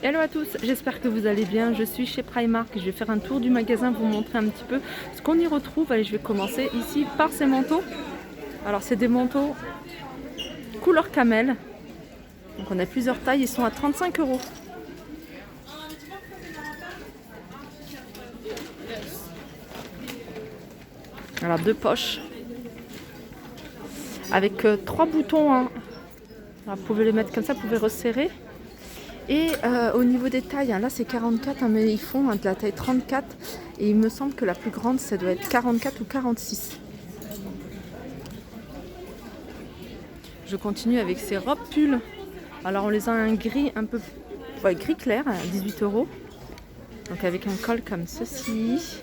Hello à tous, j'espère que vous allez bien. Je suis chez Primark, je vais faire un tour du magasin, vous montrer un petit peu ce qu'on y retrouve. Allez, je vais commencer ici par ces manteaux. Alors c'est des manteaux couleur camel. Donc on a plusieurs tailles, ils sont à 35 €. Alors deux poches avec trois boutons, hein. Alors, vous pouvez les mettre comme ça, vous pouvez resserrer. Et au niveau des tailles, hein, là c'est 44, hein, mais ils font de la taille 34. Et il me semble que la plus grande, ça doit être 44 ou 46. Je continue avec ces robes pulls. Alors on les a un gris un peu gris clair, à 18 €. Donc avec un col comme ceci.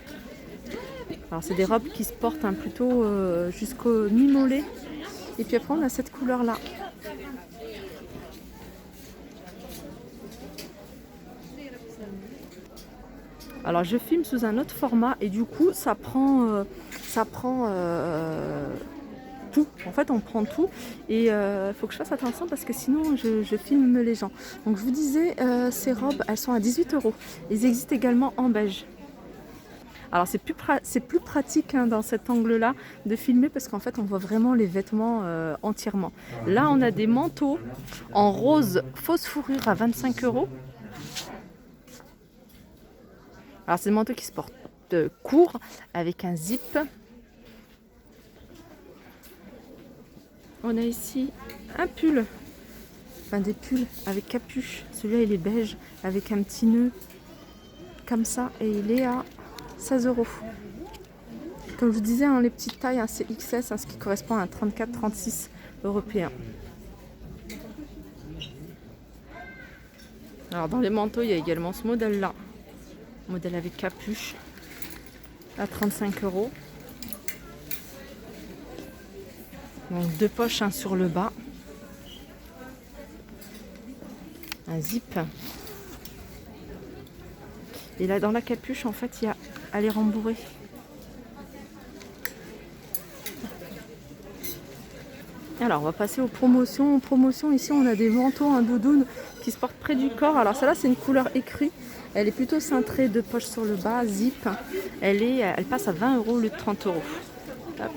Alors c'est des robes qui se portent plutôt jusqu'au mi-mollet. Et puis après on a cette couleur là. Alors je filme sous un autre format et du coup ça prend tout. En fait on prend tout et il faut que je fasse attention parce que sinon je filme les gens. Donc je vous disais, ces robes elles sont à 18 €. Ils existent également en beige. Alors c'est plus pratique, hein, dans cet angle-là de filmer parce qu'en fait on voit vraiment les vêtements entièrement. Là on a des manteaux en rose fausse fourrure à 25 €. Alors c'est des manteaux qui se portent court avec un zip. On a ici un pull, enfin des pulls avec capuche. Celui-là il est beige avec un petit nœud comme ça et il est à 16 €. Comme je vous disais, hein, les petites tailles, hein, c'est XS, hein, ce qui correspond à un 34-36 européen. Alors dans les manteaux, il y a également ce modèle-là, modèle avec capuche, à 35 €. Donc deux poches, hein, sur le bas, un zip. Et là dans la capuche, en fait, il y a à les rembourrer. Alors on va passer aux promotions. En promotion ici on a des manteaux, un doudoune qui se portent près du corps. Alors celle-là c'est une couleur écrue. Elle est plutôt cintrée, deux poches sur le bas, zip. Elle passe à 20 € au lieu de 30 €. Hop.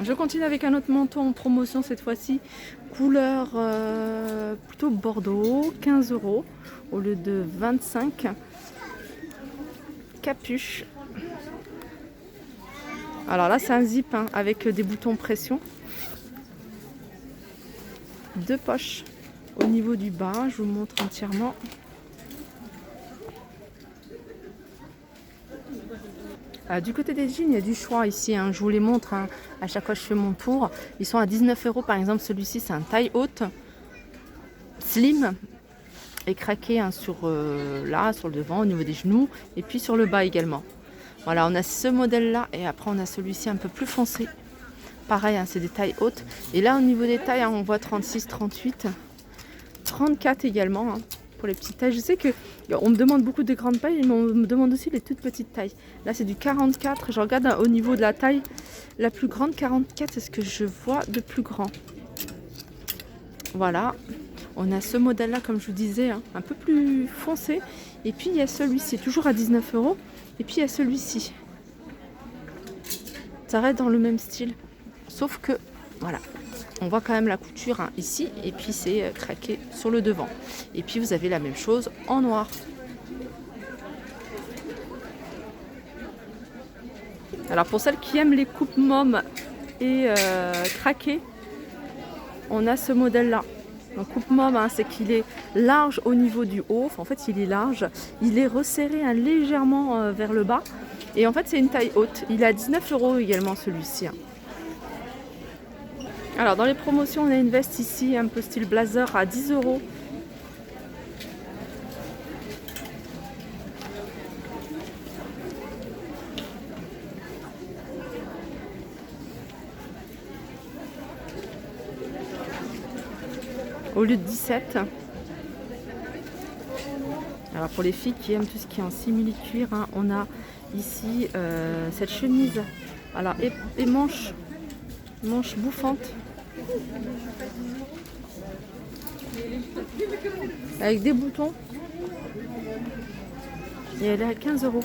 Je continue avec un autre manteau en promotion cette fois-ci, couleur plutôt bordeaux, 15 € au lieu de 25. Capuche. Alors là c'est un zip, hein, avec des boutons pression. Deux poches au niveau du bas, je vous montre entièrement. Du côté des jeans, il y a du choix ici, hein. Je vous les montre, hein, à chaque fois que je fais mon tour. Ils sont à 19 € par exemple. Celui-ci, c'est un taille haute, slim et craqué, hein, là, sur le devant, au niveau des genoux et puis sur le bas également. Voilà, on a ce modèle-là et après on a celui-ci un peu plus foncé. Pareil, hein, c'est des tailles hautes. Et là, au niveau des tailles, hein, on voit 36, 38, 34 également, hein. Pour les petites tailles, je sais que on me demande beaucoup de grandes tailles, mais on me demande aussi les toutes petites tailles. Là c'est du 44, je regarde, au niveau de la taille la plus grande, 44, c'est ce que je vois de plus grand. Voilà, on a ce modèle là, comme je vous disais, hein, un peu plus foncé. Et puis il y a celui-ci, toujours à 19 €. Et puis il y a celui-ci, ça reste dans le même style, sauf que voilà, on voit quand même la couture, hein, ici, et puis c'est craqué sur le devant. Et puis vous avez la même chose en noir. Alors pour celles qui aiment les coupes mômes et craquées, on a ce modèle-là. Donc coupe môme, hein, c'est qu'il est large au niveau du haut. En fait, il est large. Il est resserré, hein, légèrement vers le bas. Et en fait, c'est une taille haute. Il est à 19 € également, celui-ci, hein. Alors dans les promotions, on a une veste ici, un peu style blazer, à 10 €. au lieu de 17. Alors pour les filles qui aiment tout ce qui est en simili-cuir, hein, on a ici cette chemise. Alors et manche bouffante. Avec des boutons. Et elle est à 15 €.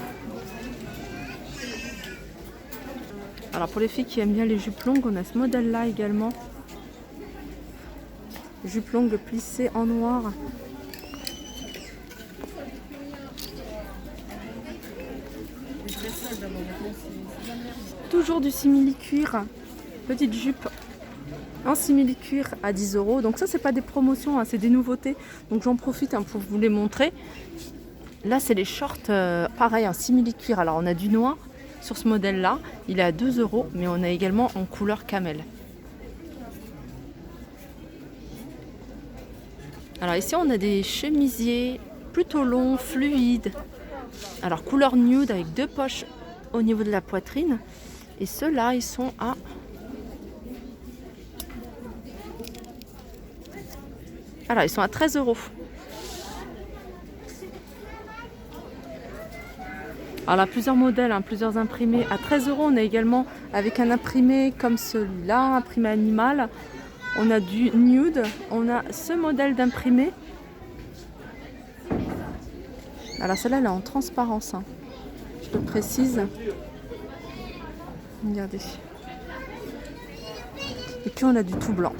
Alors pour les filles qui aiment bien les jupes longues, on a ce modèle là également. Jupe longue plissée en noir. Toujours du simili-cuir. Petite jupe en simili-cuir à 10 €. Donc ça c'est pas des promotions, hein, c'est des nouveautés. Donc j'en profite, hein, pour vous les montrer. Là c'est les shorts pareil en simili-cuir. Alors on a du noir sur ce modèle là, il est à 2 €, mais on a également en couleur camel. Alors ici on a des chemisiers plutôt longs, fluides. Alors couleur nude avec 2 poches au niveau de la poitrine. Et ceux-là ils sont à alors ils sont à 13 €. Alors là, plusieurs modèles, hein, plusieurs imprimés à 13 €. On a également avec un imprimé comme celui-là, imprimé animal. On a du nude. On a ce modèle d'imprimé. Alors celle-là, elle est en transparence, hein. Je le précise. Regardez. Et puis on a du tout blanc.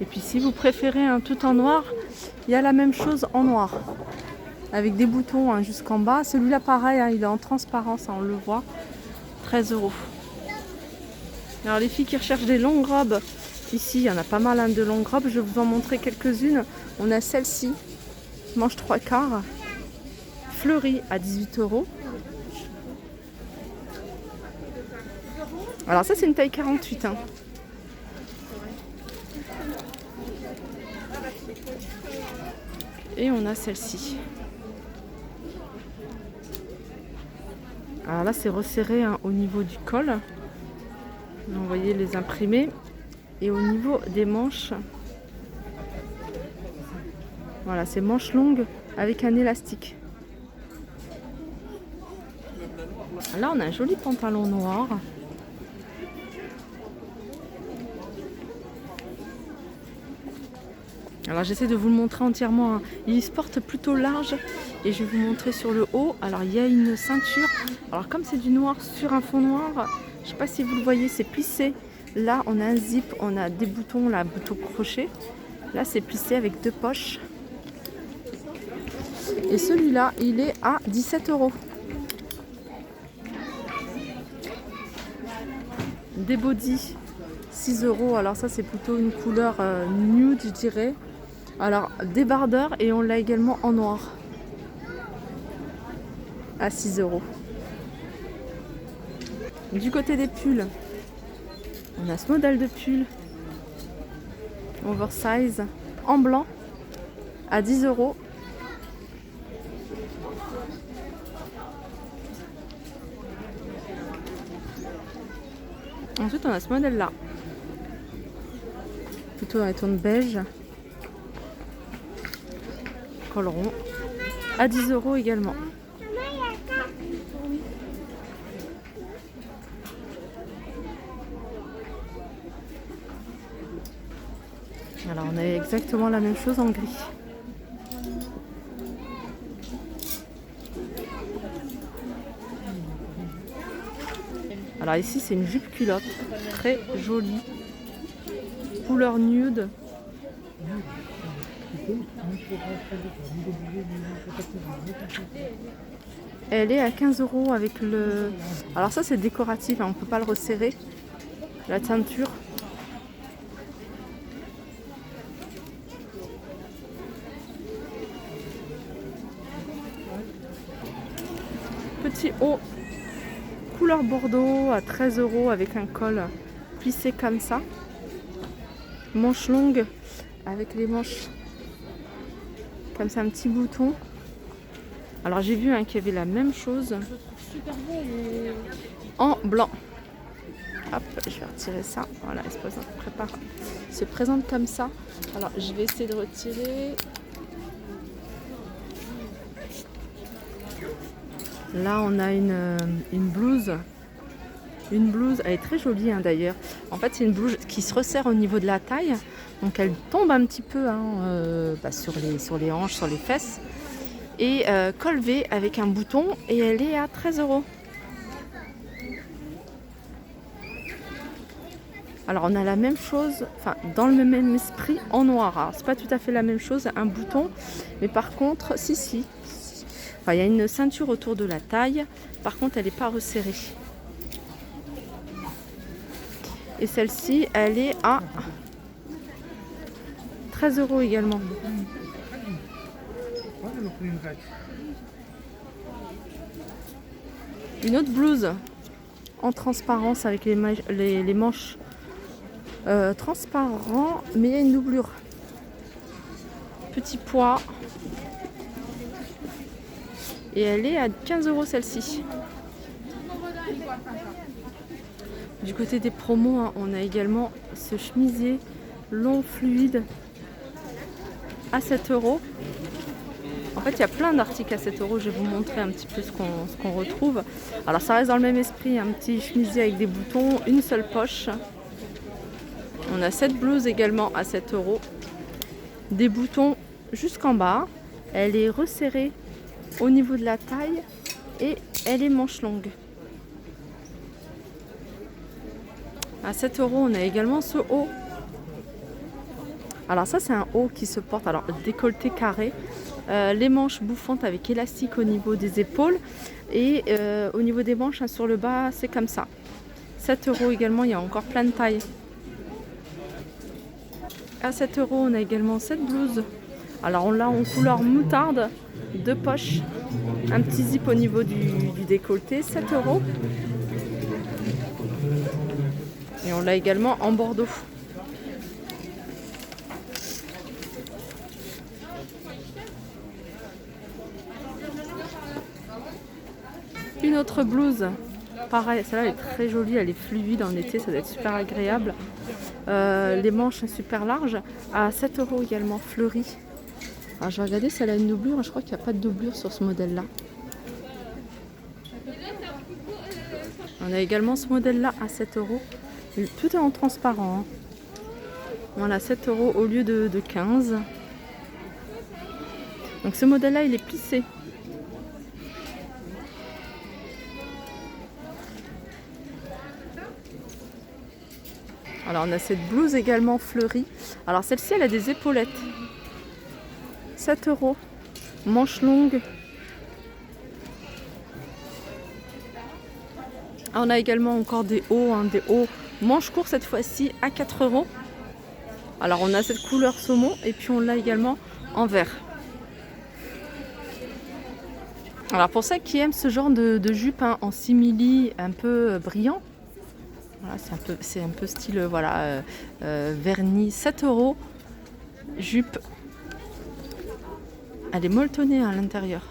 Et puis si vous préférez un tout en noir, il y a la même chose en noir. Avec des boutons, hein, jusqu'en bas. Celui-là pareil, hein, il est en transparence, hein, on le voit. 13 €. Alors les filles qui recherchent des longues robes, ici il y en a pas mal, hein, de longues robes. Je vais vous en montrer quelques-unes. On a celle-ci, manche 3/4, fleurie à 18 €. Alors ça c'est une taille 48, hein. Et on a celle-ci. Alors là c'est resserré, hein, au niveau du col. Vous voyez les imprimés. Et au niveau des manches, voilà, c'est manches longues avec un élastique. Là on a un joli pantalon noir. Alors j'essaie de vous le montrer entièrement, hein. Il se porte plutôt large et je vais vous montrer sur le haut. Alors il y a une ceinture. Alors comme c'est du noir sur un fond noir, je ne sais pas si vous le voyez, c'est plissé. Là on a un zip, on a des boutons, là, boutons crochet. Là c'est plissé avec 2 poches. Et celui-là il est à 17 €. Des bodys 6 €. Alors ça c'est plutôt une couleur nude, je dirais. Alors débardeur, et on l'a également en noir à 6 €. Du côté des pulls, on a ce modèle de pull oversize en blanc à 10 €. Ensuite on a ce modèle là, plutôt dans les tons beige, col rond, à 10 € également. Alors on a exactement la même chose en gris. Alors ici c'est une jupe culotte, très jolie, couleur nude. Elle est à 15 € avec le... Alors ça c'est décoratif, hein, on ne peut pas le resserrer. La ceinture. Petit haut, couleur bordeaux à 13 € avec un col plissé comme ça. Manche longue avec les manches comme ça, un petit bouton. Alors j'ai vu qu'il y avait la même chose en blanc. Hop, je vais retirer ça. Voilà, elle se présente comme ça. Alors je vais essayer de retirer. Là on a une blouse. Une blouse, elle est très jolie d'ailleurs. En fait c'est une blouse qui se resserre au niveau de la taille. Donc elle tombe un petit peu sur les hanches, sur les fesses. Et col V avec un bouton. Et elle est à 13 €. Alors on a la même chose, enfin dans le même esprit en noir. Alors c'est pas tout à fait la même chose, un bouton. Mais par contre, si. Enfin, il y a une ceinture autour de la taille. Par contre, elle n'est pas resserrée. Et celle-ci, elle est à 13 € également. Une autre blouse en transparence avec les manches transparents, mais il y a une doublure. Petit poids. Et elle est à 15 € celle-ci. Du côté des promos, on a également ce chemisier long fluide à 7 €. En fait, il y a plein d'articles à 7 €. Je vais vous montrer un petit peu ce qu'on retrouve. Alors, ça reste dans le même esprit. Un petit chemisier avec des boutons, une seule poche. On a cette blouse également à 7 €. Des boutons jusqu'en bas. Elle est resserrée au niveau de la taille et elle est manche longue. À 7 €, on a également ce haut. Alors ça, c'est un haut qui se porte, alors décolleté carré, les manches bouffantes avec élastique au niveau des épaules et au niveau des manches sur le bas, c'est comme ça. 7 € également, il y a encore plein de tailles. À 7 €, on a également cette blouse. Alors on l'a en couleur moutarde, 2 poches, un petit zip au niveau du décolleté, 7 €. Et on l'a également en bordeaux. Une autre blouse, pareil, celle-là elle est très jolie, elle est fluide en été, ça doit être super agréable. Les manches super larges, à 7 € également, fleurie. Alors je vais regarder si elle a une doublure, je crois qu'il n'y a pas de doublure sur ce modèle-là. On a également ce modèle-là à 7 €. Tout est en transparent. Voilà, 7 € au lieu de 15. Donc ce modèle-là, il est plissé. Alors on a cette blouse également fleurie. Alors celle-ci, elle a des épaulettes. 7 €. Manche longue. On a également encore des hauts, manche court cette fois-ci à 4 €. Alors on a cette couleur saumon et puis on l'a également en vert. Alors pour ceux qui aiment ce genre de jupe en simili un peu brillant, voilà, c'est un peu style vernis, 7 €. Jupe. Elle est molletonnée à l'intérieur.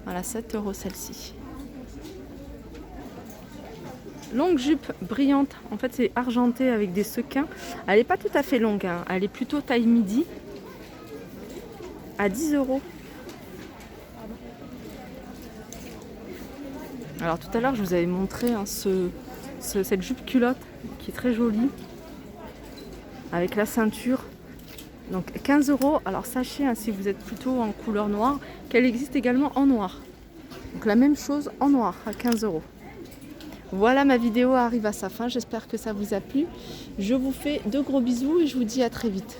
Voilà, 7 € celle-ci. Longue jupe brillante, en fait c'est argenté avec des sequins. Elle n'est pas tout à fait longue, elle est plutôt taille midi. À 10 €. Alors tout à l'heure je vous avais montré cette jupe culotte qui est très jolie. Avec la ceinture. Donc 15 €. Alors sachez, si vous êtes plutôt en couleur noire, qu'elle existe également en noir. Donc la même chose en noir à 15 €. Voilà, ma vidéo arrive à sa fin. J'espère que ça vous a plu. Je vous fais de gros bisous et je vous dis à très vite.